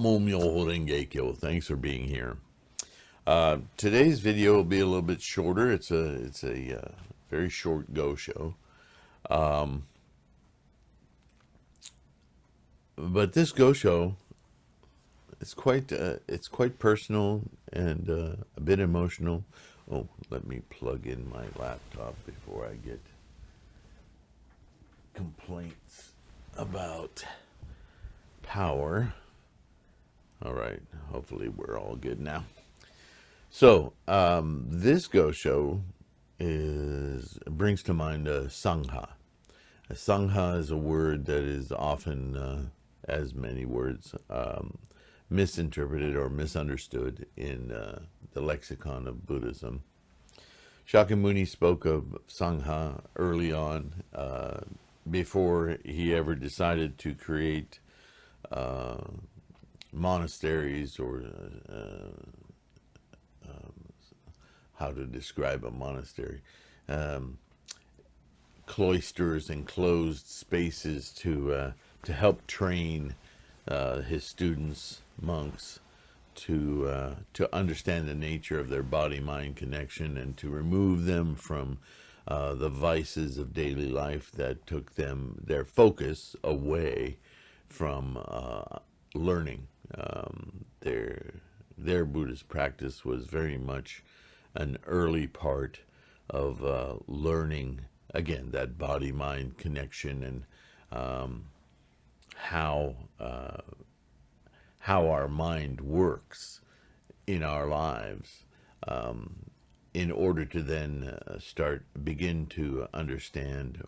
Nam-myoho-renge-kyo. Thanks for being here. Today's video will be a little bit shorter. It's a very short go show. But this go show is it's quite personal and a bit emotional. Oh, let me plug in my laptop before I get complaints about power. All right, hopefully we're all good now. So this go show brings to mind a Sangha. A Sangha is a word that is often, as many words, misinterpreted or misunderstood in the lexicon of Buddhism. Shakyamuni spoke of Sangha early on, before he ever decided to create monasteries, or how to describe a monastery, cloisters and closed spaces to help train his students, monks, to understand the nature of their body-mind connection and to remove them from the vices of daily life that took their focus away from learning. Their Buddhist practice was very much an early part of learning, again, that body-mind connection and how our mind works in our lives, in order to then begin to understand,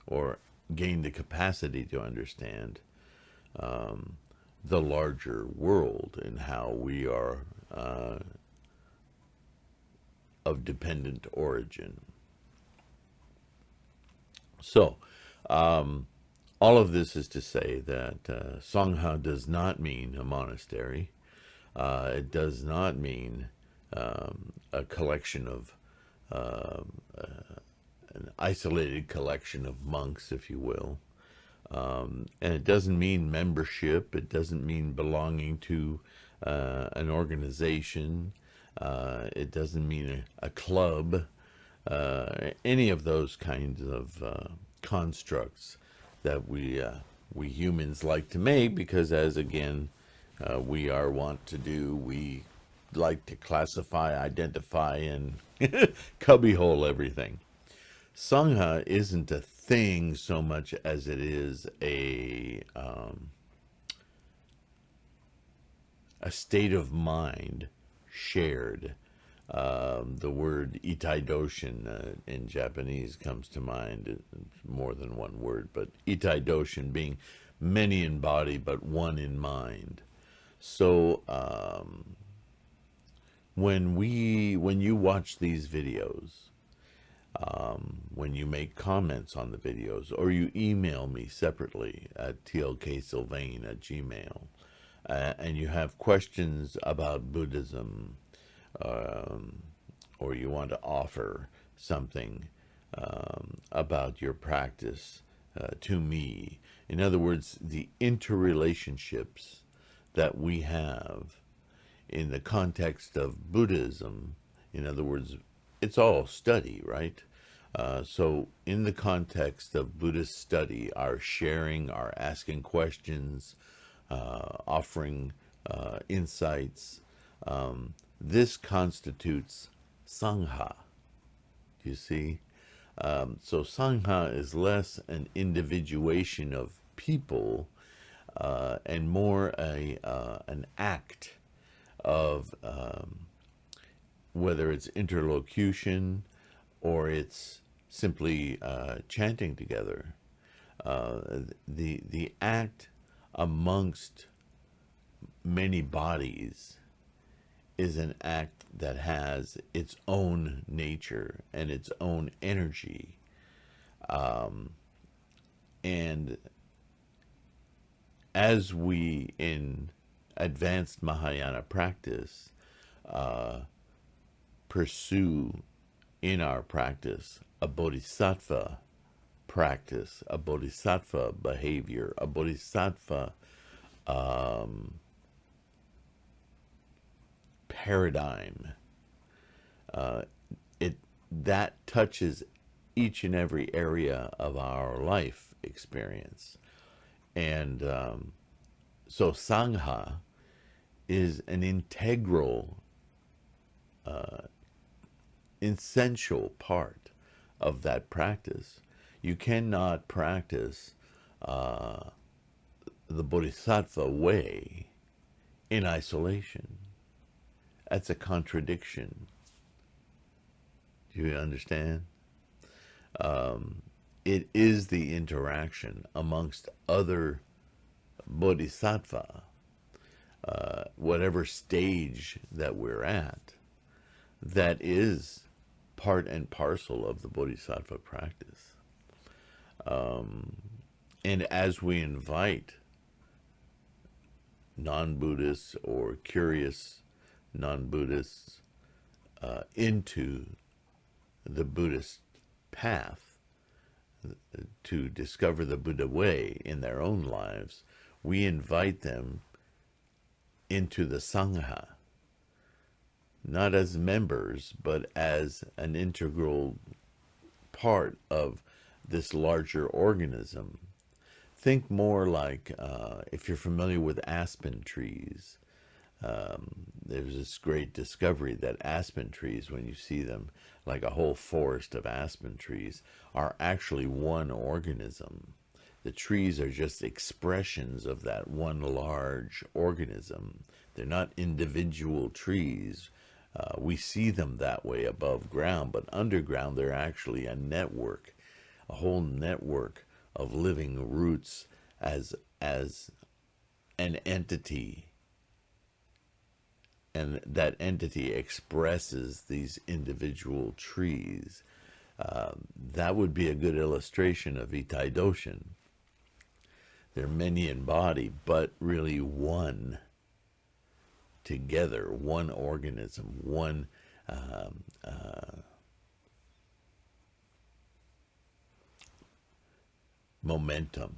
or gain the capacity to understand the larger world and how we are of dependent origin. So, all of this is to say that Sangha does not mean a monastery. It does not mean a collection of, an isolated collection of monks, if you will. And it doesn't mean membership. It doesn't mean belonging to an organization. It doesn't mean a club. Any of those kinds of constructs that we humans like to make, because as again we are wont to do, we like to classify, identify, and cubbyhole everything. Sangha isn't a thing so much as it is a state of mind shared. The word Itai-doshin in Japanese comes to mind. It's more than one word, but Itai-doshin being many in body but one in mind. So when you watch these videos, when you make comments on the videos, or you email me separately at tlksylvain@gmail, and you have questions about Buddhism, or you want to offer something about your practice to me. In other words, the interrelationships that we have in the context of Buddhism, in other words, it's all study, right? So in the context of Buddhist study, our sharing, our asking questions, offering insights, this constitutes Sangha, you see? So Sangha is less an individuation of people and more an act of whether it's interlocution or it's simply chanting together. The act amongst many bodies is an act that has its own nature and its own energy. And as we in advanced Mahayana practice pursue in our practice a bodhisattva practice, a bodhisattva behavior, a bodhisattva um, paradigm. Uh, it that touches each and every area of our life experience, and so Sangha is an integral, essential part of that practice. You cannot practice uh, the Bodhisattva way in isolation. That's a contradiction. Do you understand? It is the interaction amongst other bodhisattva, whatever stage that we're at, that is part and parcel of the bodhisattva practice. And as we invite non-Buddhists or curious non-Buddhists into the Buddhist path to discover the Buddha way in their own lives, we invite them into the Sangha, not as members, but as an integral part of this larger organism. Think more like, if you're familiar with aspen trees, there's this great discovery that aspen trees, when you see them, like a whole forest of aspen trees, are actually one organism. The trees are just expressions of that one large organism. They're not individual trees. We see them that way above ground, but underground they're actually a network, a whole network of living roots as an entity. And that entity expresses these individual trees. That would be a good illustration of Itai Doshin. They're many in body, but really one together, one organism, one momentum,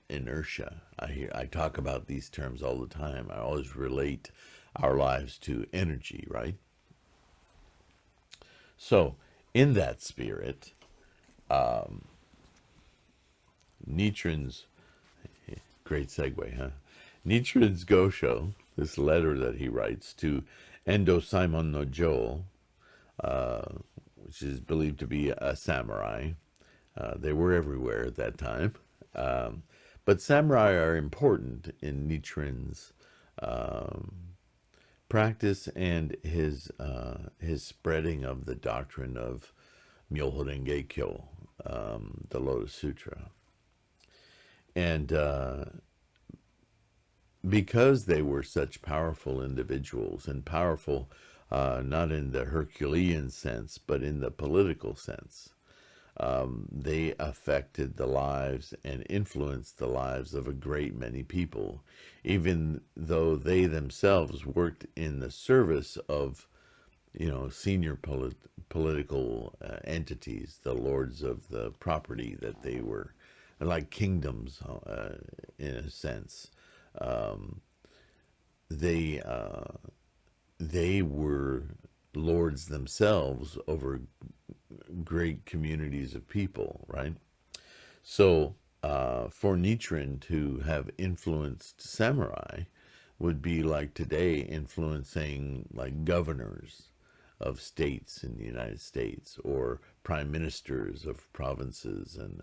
inertia. I talk about these terms all the time. I always relate our lives to energy, right? So, in that spirit, Nichiren's, great segue, huh? Nichiren's Gosho, this letter that he writes to Endo Saemon-no-jo, which is believed to be a samurai. They were everywhere at that time. But samurai are important in Nichiren's practice and his spreading of the doctrine of Myoho Renge Kyo, the Lotus Sutra. And because they were such powerful individuals, and powerful not in the Herculean sense, but in the political sense, they affected the lives and influenced the lives of a great many people, even though they themselves worked in the service of, senior political entities, the lords of the property that they were, like kingdoms in a sense. They were lords themselves over great communities of people, right? So for Nichiren to have influenced samurai would be like today influencing like governors of states in the United States, or prime ministers of provinces, and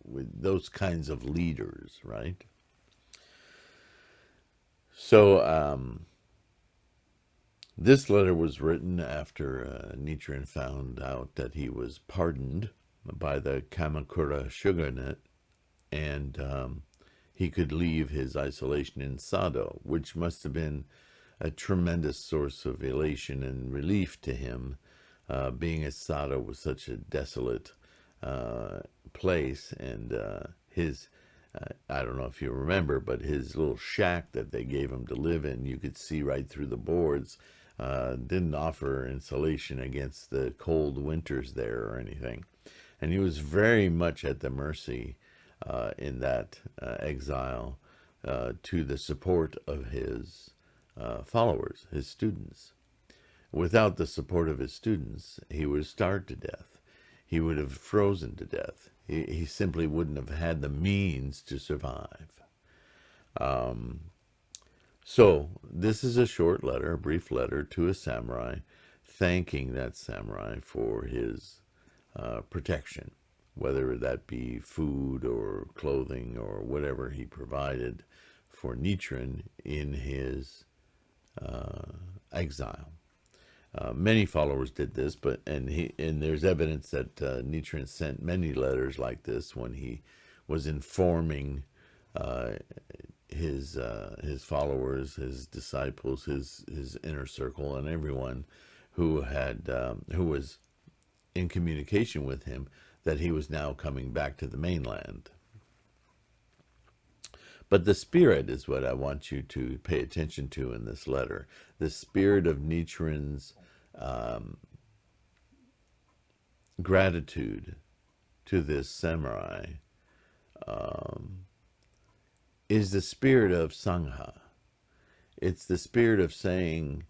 with those kinds of leaders, right? So this letter was written after Nichiren found out that he was pardoned by the Kamakura shogunate, and he could leave his isolation in Sado, which must have been a tremendous source of elation and relief to him, being as Sado was such a desolate place, and his I don't know if you remember, but his little shack that they gave him to live in, you could see right through the boards, didn't offer insulation against the cold winters there or anything. And he was very much at the mercy in that exile to the support of his followers, his students. Without the support of his students, he would have starved to death. He would have frozen to death. He simply wouldn't have had the means to survive. So this is a short letter, a brief letter to a samurai, thanking that samurai for his protection, whether that be food or clothing or whatever he provided for Nichiren in his exile. Many followers did this, and there's evidence that Nichiren sent many letters like this when he was informing his followers, his disciples, his inner circle, and everyone who was in communication with him that he was now coming back to the mainland. But the spirit is what I want you to pay attention to in this letter. The spirit of Nichiren's gratitude to this samurai is the spirit of Sangha. It's the spirit of saying,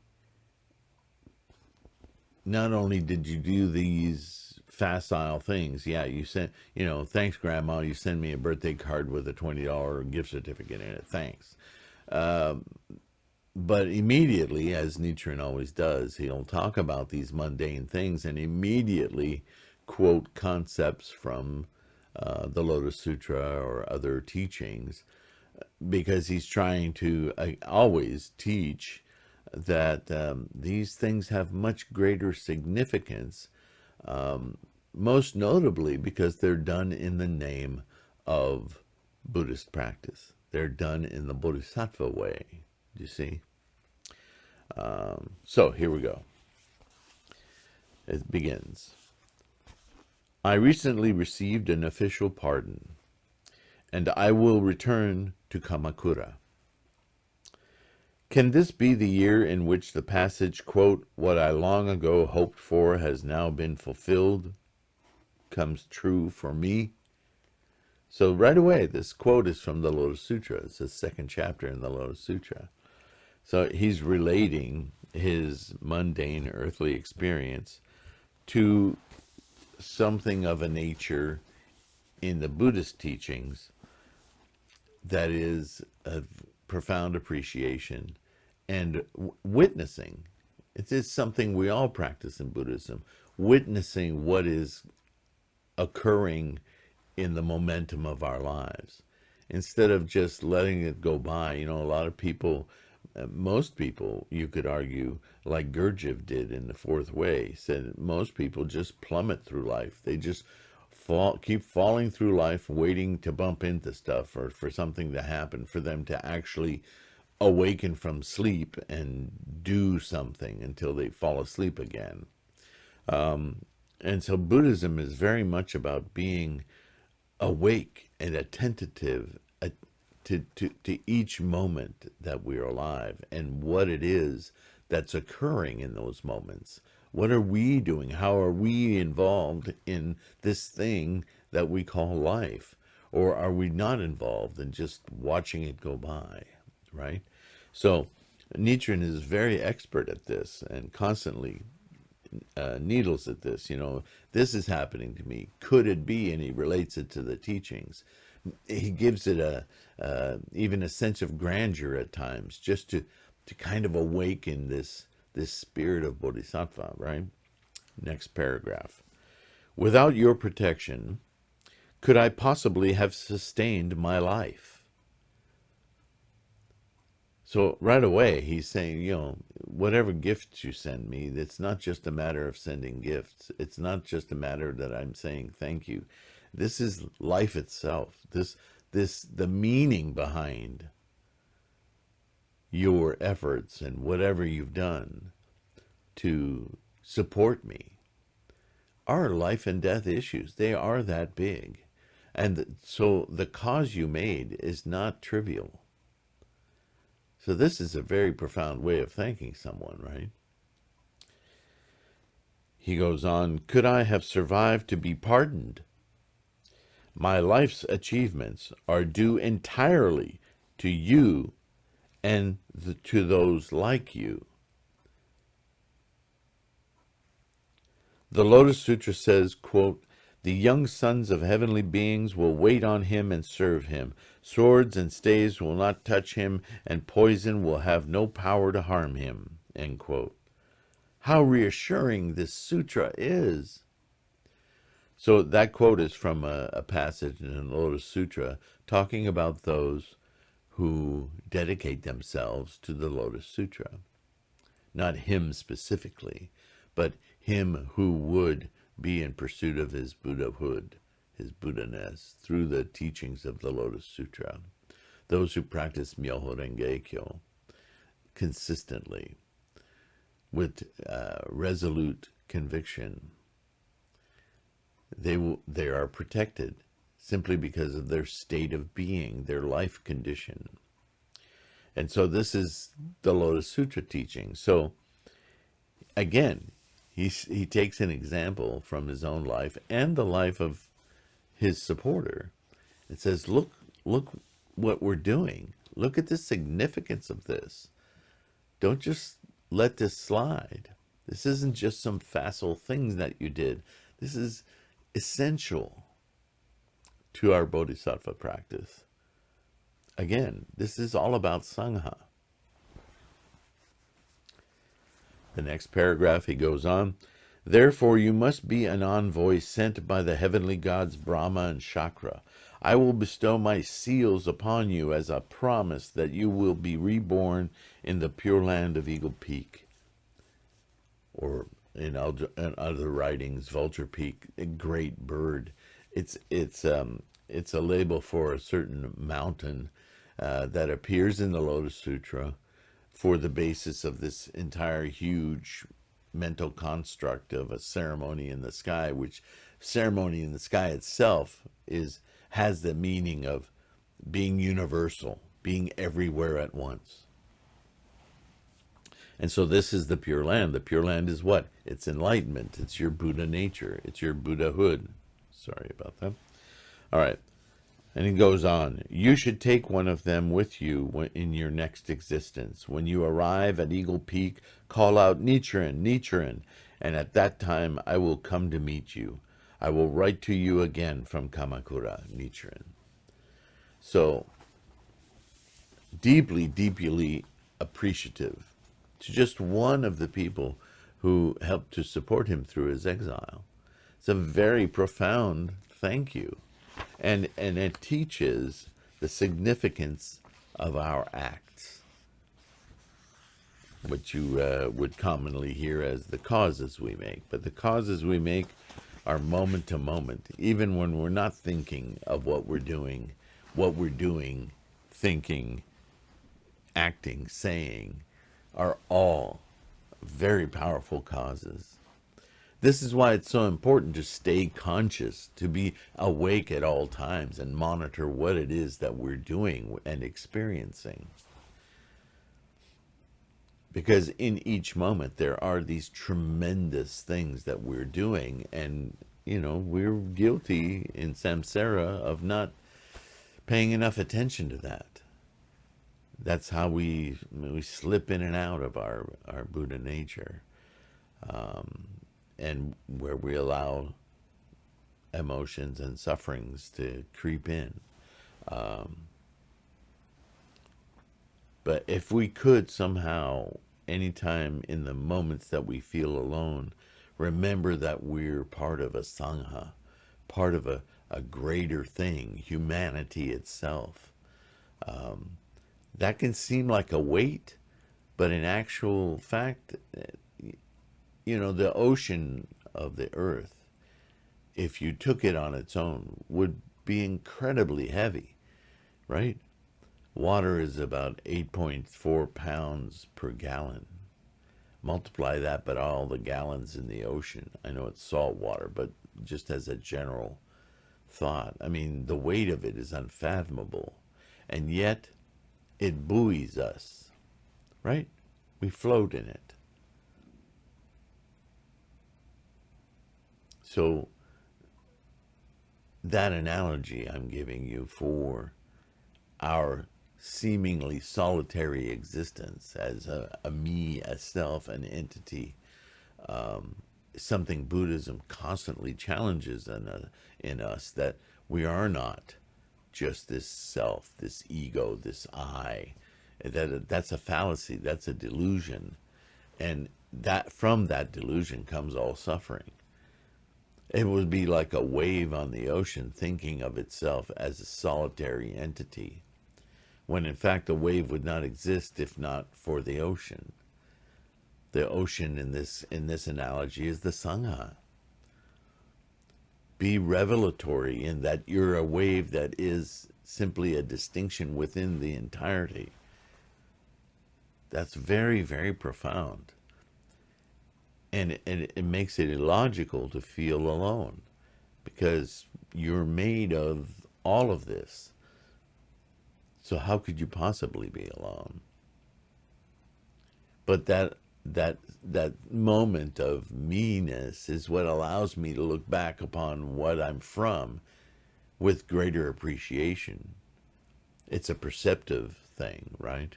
not only did you do these facile things, yeah, you sent, thanks, Grandma, you send me a birthday card with a $20 gift certificate in it, thanks. But immediately, as Nichiren always does, he'll talk about these mundane things and immediately quote concepts from the Lotus Sutra or other teachings, because he's trying to always teach that these things have much greater significance, most notably because they're done in the name of Buddhist practice. They're done in the Bodhisattva way, you see? So here we go. It begins. I recently received an official pardon, and I will return to Kamakura. Can this be the year in which the passage, quote, "What I long ago hoped for has now been fulfilled," comes true for me? So right away, this quote is from the Lotus Sutra. It's the second chapter in the Lotus Sutra. So he's relating his mundane earthly experience to something of a nature in the Buddhist teachings that is of profound appreciation and witnessing. It is something we all practice in Buddhism, witnessing what is occurring in the momentum of our lives, instead of just letting it go by. A lot of people, most people, you could argue, like Gurdjieff did in The Fourth Way, said most people just plummet through life. They just keep falling through life, waiting to bump into stuff or for something to happen for them to actually awaken from sleep and do something until they fall asleep again. And so Buddhism is very much about being awake and attentive to each moment that we're alive and what it is that's occurring in those moments. What are we doing? How are we involved in this thing that we call life? Or are we not involved and just watching it go by, right? So Nichiren is very expert at this and constantly needles at this. This is happening to me. Could it be? And he relates it to the teachings. He gives it even a sense of grandeur at times, just to kind of awaken this spirit of Bodhisattva, right? Next paragraph. Without your protection, could I possibly have sustained my life? So right away, he's saying, whatever gifts you send me, it's not just a matter of sending gifts. It's not just a matter that I'm saying thank you. This is life itself. The meaning behind your efforts and whatever you've done to support me are life and death issues. They are that big. And so the cause you made is not trivial. So this is a very profound way of thanking someone, right? He goes on, could I have survived to be pardoned? My life's achievements are due entirely to you and to those like you. The Lotus Sutra says, quote, "The young sons of heavenly beings will wait on him and serve him. Swords and staves will not touch him, and poison will have no power to harm him." End quote. How reassuring this sutra is. So that quote is from a passage in the Lotus Sutra talking about those who dedicate themselves to the Lotus Sutra. Not him specifically, but him who would be in pursuit of his Buddhahood, his Buddha-ness, through the teachings of the Lotus Sutra. Those who practice Myoho Renge Kyo consistently, with resolute conviction, they are protected simply because of their state of being, their life condition. And so this is the Lotus Sutra teaching. So again, he takes an example from his own life and the life of his supporter. It says, look what we're doing. Look at the significance of this. Don't just let this slide. This isn't just some facile things that you did. This is essential to our Bodhisattva practice. Again, this is all about Sangha. The next paragraph, he goes on, "Therefore you must be an envoy sent by the heavenly gods Brahma and Shakra. I will bestow my seals upon you as a promise that you will be reborn in the Pure Land of Eagle Peak." Or in other writings, Vulture Peak, a great bird. It's a label for a certain mountain that appears in the Lotus Sutra for the basis of this entire huge mental construct of a ceremony in the sky, which ceremony in the sky itself has the meaning of being universal, being everywhere at once. And so this is the Pure Land. The Pure Land is what? It's enlightenment. It's your Buddha nature. It's your Buddhahood. Sorry about that. All right. And he goes on, "You should take one of them with you in your next existence. When you arrive at Eagle Peak, call out, 'Nichiren, Nichiren,' and at that time I will come to meet you. I will write to you again from Kamakura, Nichiren." So, deeply, deeply appreciative to just one of the people who helped to support him through his exile. It's a very profound thank you. And it teaches the significance of our acts, what you would commonly hear as the causes we make. But the causes we make are moment to moment, even when we're not thinking of what we're doing, thinking, acting, saying, are all very powerful causes. This is why it's so important to stay conscious, to be awake at all times and monitor what it is that we're doing and experiencing. Because in each moment there are these tremendous things that we're doing, and we're guilty in samsara of not paying enough attention to that. That's how we slip in and out of our Buddha nature. And where we allow emotions and sufferings to creep in. But if we could somehow, anytime in the moments that we feel alone, remember that we're part of a Sangha, part of a greater thing, humanity itself. That can seem like a weight, but in actual fact, the ocean of the earth, if you took it on its own, would be incredibly heavy, right? Water is about 8.4 pounds per gallon. Multiply that by all the gallons in the ocean. I know it's salt water, but just as a general thought, I mean, the weight of it is unfathomable. And yet, it buoys us, right? We float in it. So that analogy I'm giving you for our seemingly solitary existence as a me, a self, an entity, something Buddhism constantly challenges in us, that we are not just this self, this ego, this I. That's a fallacy, that's a delusion. And that from that delusion comes all suffering. It would be like a wave on the ocean thinking of itself as a solitary entity, when in fact the wave would not exist if not for the ocean. The ocean in this analogy is the Sangha. Be revelatory in that you're a wave that is simply a distinction within the entirety. That's very, very profound. And it makes it illogical to feel alone, because you're made of all of this. So how could you possibly be alone? But that moment of me-ness is what allows me to look back upon what I'm from with greater appreciation. It's a perceptive thing, right?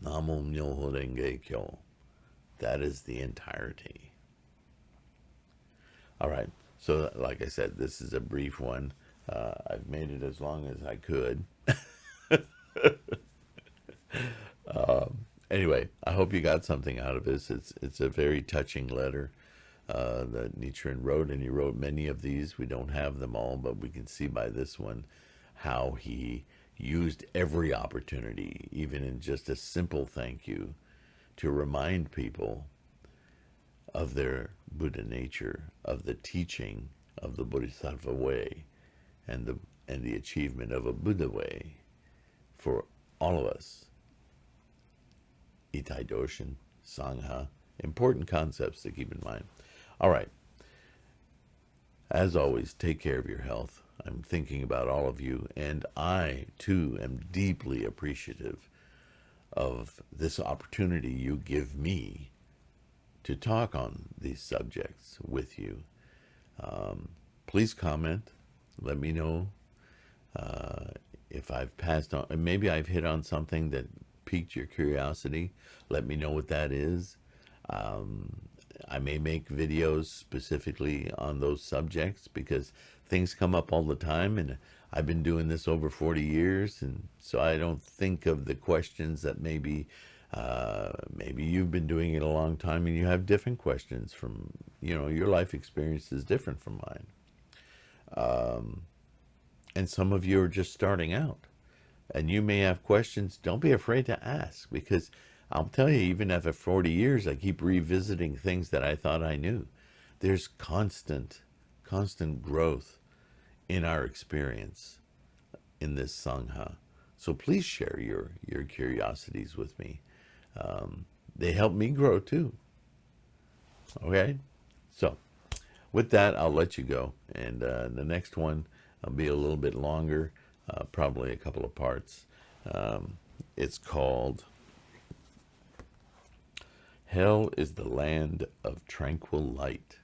Namo Myoho Renge Kyo. That is the entirety. All right. So, like I said, this is a brief one. I've made it as long as I could. Anyway, I hope you got something out of this. It's a very touching letter that Nichiren wrote, and he wrote many of these. We don't have them all, but we can see by this one how he used every opportunity, even in just a simple thank you, to remind people of their Buddha nature, of the teaching of the Bodhisattva way, and the achievement of a Buddha way for all of us. Itai Doshin, Sangha, important concepts to keep in mind. All right. As always, take care of your health. I'm thinking about all of you, and I, too, am deeply appreciative of this opportunity you give me to talk on these subjects with you. Please comment. Let me know if I've passed on, maybe I've hit on something that piqued your curiosity. Let me know what that is. I may make videos specifically on those subjects, because things come up all the time, and I've been doing this over 40 years, and so I don't think of the questions that maybe you've been doing it a long time and you have different questions from, your life experience is different from mine. And some of you are just starting out, and you may have questions. Don't be afraid to ask, because I'll tell you, even after 40 years, I keep revisiting things that I thought I knew. There's constant growth in our experience in this Sangha. So please share your curiosities with me. They help me grow too. Okay? So with that, I'll let you go. And the next one will be a little bit longer, probably a couple of parts. It's called Hell is the Land of Tranquil Light.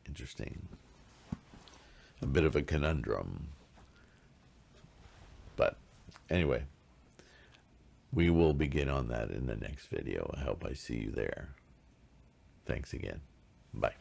Interesting. A bit of a conundrum. But anyway, we will begin on that in the next video. I hope I see you there. Thanks again. Bye.